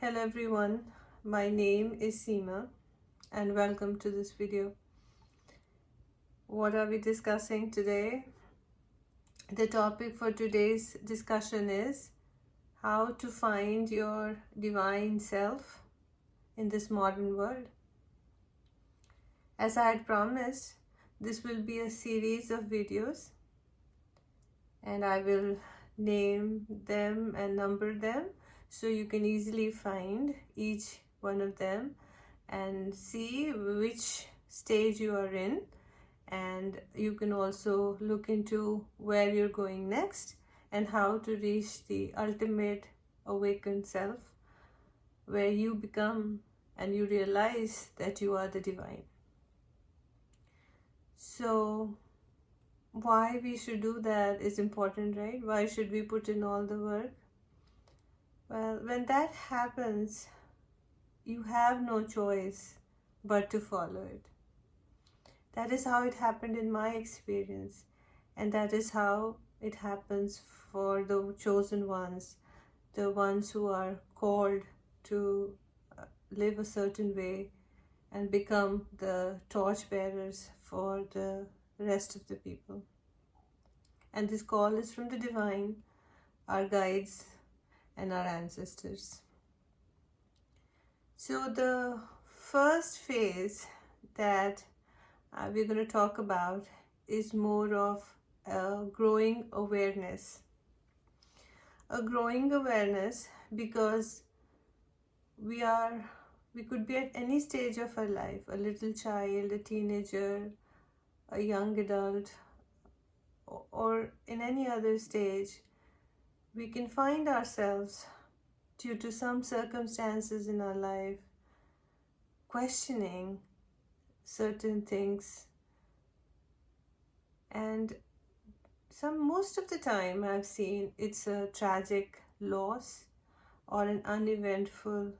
Hello everyone, my name is Seema and welcome to this video. What are we discussing today? The topic for today's discussion is how to find your divine self in this modern world. As I had promised, this will be a series of videos and I will name them and number them so you can easily find each one of them and see which stage you are in, and you can also look into where you're going next and how to reach the ultimate awakened self where you become and you realize that you are the divine. So why we should do that is important, right? Why should we put in all the work? Well, when that happens, you have no choice but to follow it. That is how it happened in my experience, and that is how it happens for the chosen ones, the ones who are called to live a certain way and become the torch bearers for the rest of the people. And this call is from the divine, our guides and our ancestors. So the first phase that we're going to talk about is more of a growing awareness. A growing awareness because we could be at any stage of our life, a little child, a teenager, a young adult, or in any other stage. We can find ourselves, due to some circumstances in our life, questioning certain things, and most of the time I've seen it's a tragic loss or an uneventful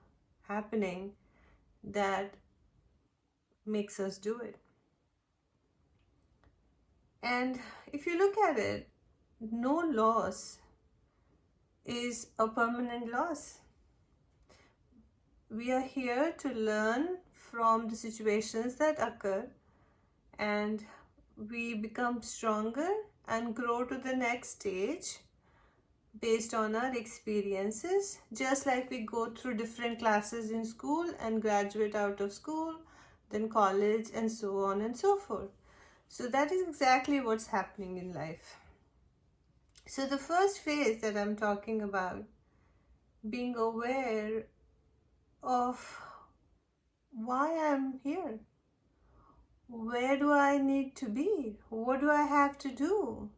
happening that makes us do it. And if you look at it, no loss is a permanent loss. We are here to learn from the situations that occur, and we become stronger and grow to the next stage based on our experiences, just like we go through different classes in school and graduate out of school, then college, and so on and so forth. So that is exactly what's happening in life. So the first phase that I'm talking about, being aware of why I'm here. Where do I need to be? What do I have to do?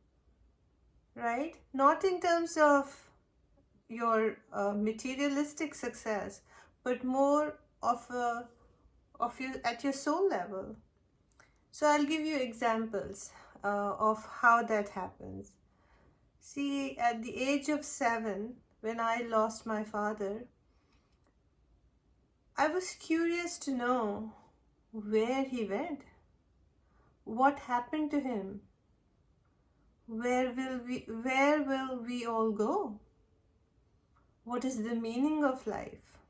Right? Not in terms of your materialistic success, but more of you at your soul level. So I'll give you examples of how that happens. See, at the age of 7, when I lost my father, I was curious to know where he went. What happened to him? Where will we all go? What is the meaning of life?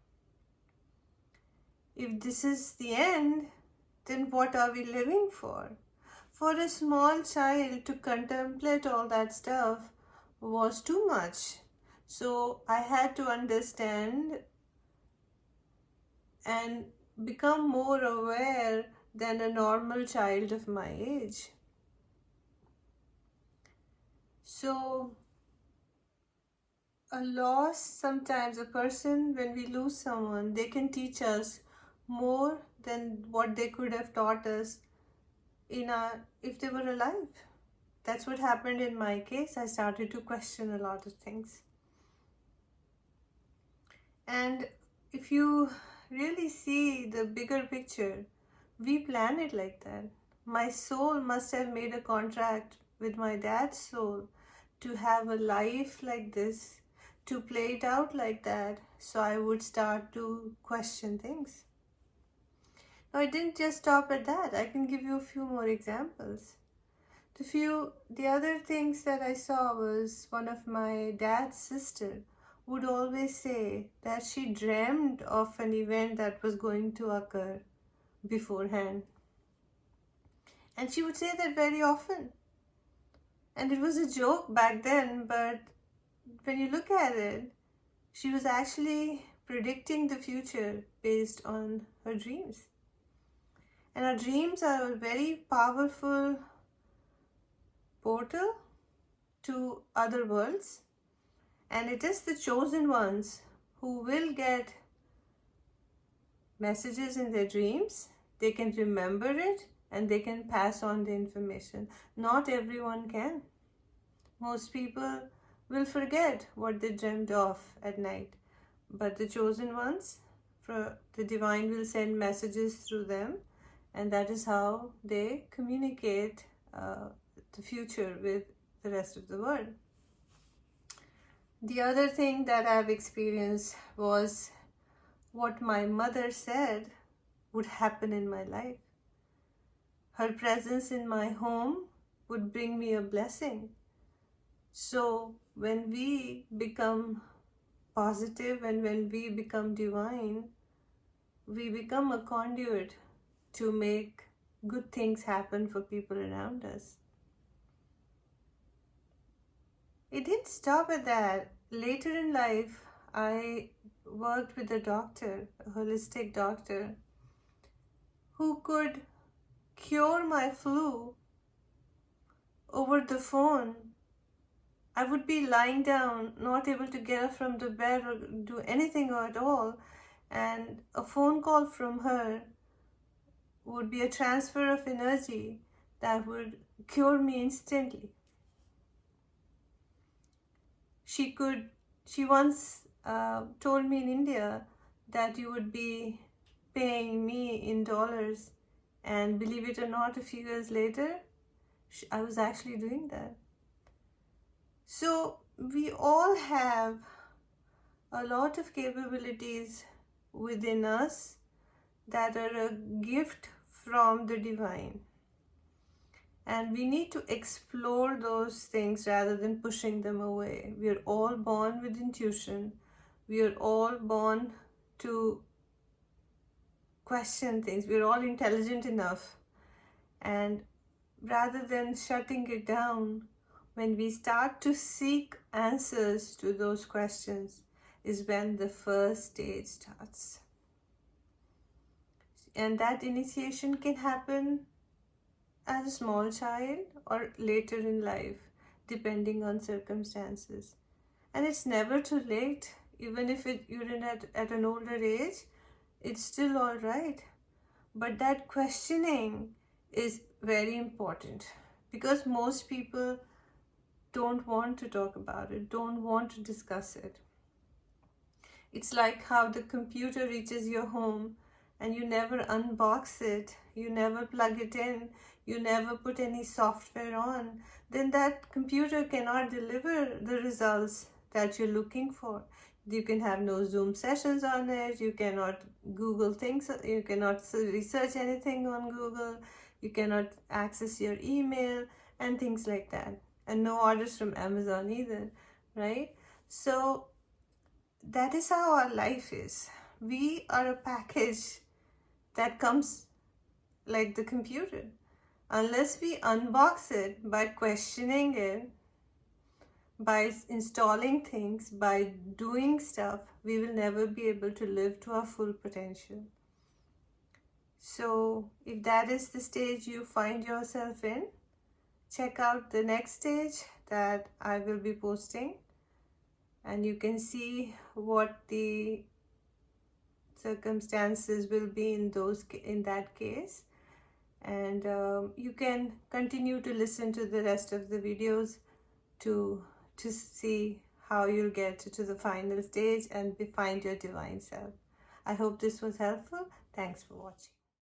If this is the end, then what are we living for? For a small child to contemplate all that stuff was too much. So I had to understand and become more aware than a normal child of my age. So a loss, sometimes a person, when we lose someone, they can teach us more than what they could have taught us if they were alive. That's what happened in my case. I started to question a lot of things. And if you really see the bigger picture, we plan it like that. My soul must have made a contract with my dad's soul to have a life like this, to play it out like that, so I would start to question things. Now, it didn't just stop at that. I can give you a few more examples. The other things that I saw was one of my dad's sister would always say that she dreamed of an event that was going to occur beforehand. And she would say that very often. And it was a joke back then, but when you look at it, she was actually predicting the future based on her dreams. And our dreams are a very powerful portal to other worlds. And it is the chosen ones who will get messages in their dreams. They can remember it and they can pass on the information. Not everyone can. Most people will forget what they dreamed of at night. But the chosen ones, the divine will send messages through them, and that is how they communicate the future with the rest of the world. The other thing that I've experienced was what my mother said would happen in my life. Her presence in my home would bring me a blessing. So when we become positive and when we become divine, we become a conduit to make good things happen for people around us. It didn't stop at that. Later in life, I worked with a doctor, a holistic doctor, who could cure my flu over the phone. I would be lying down, not able to get up from the bed or do anything at all, and a phone call from her would be a transfer of energy that would cure me instantly. She once told me in India that you would be paying me in dollars, and believe it or not, a few years later, I was actually doing that. So we all have a lot of capabilities within us that are a gift from the divine. And we need to explore those things rather than pushing them away. We are all born with intuition. We are all born to question things. We are all intelligent enough. And rather than shutting it down, when we start to seek answers to those questions is when the first stage starts. And that initiation can happen as a small child or later in life, depending on circumstances. And it's never too late. Even if you're at an older age, it's still all right. But that questioning is very important, because most people don't want to talk about it, don't want to discuss it. It's like how the computer reaches your home and you never unbox it, you never plug it in, you never put any software on, then that computer cannot deliver the results that you're looking for. You can have no Zoom sessions on it, you cannot Google things, you cannot research anything on Google, you cannot access your email and things like that. And no orders from Amazon either, right? So that is how our life is. We are a package that comes like the computer. Unless we unbox it by questioning it, by installing things, by doing stuff, we will never be able to live to our full potential. So if that is the stage you find yourself in, check out the next stage that I will be posting, and you can see what the circumstances will be in that case. And you can continue to listen to the rest of the videos to see how you'll get to the final stage and find your divine self. I hope this was helpful. Thanks for watching.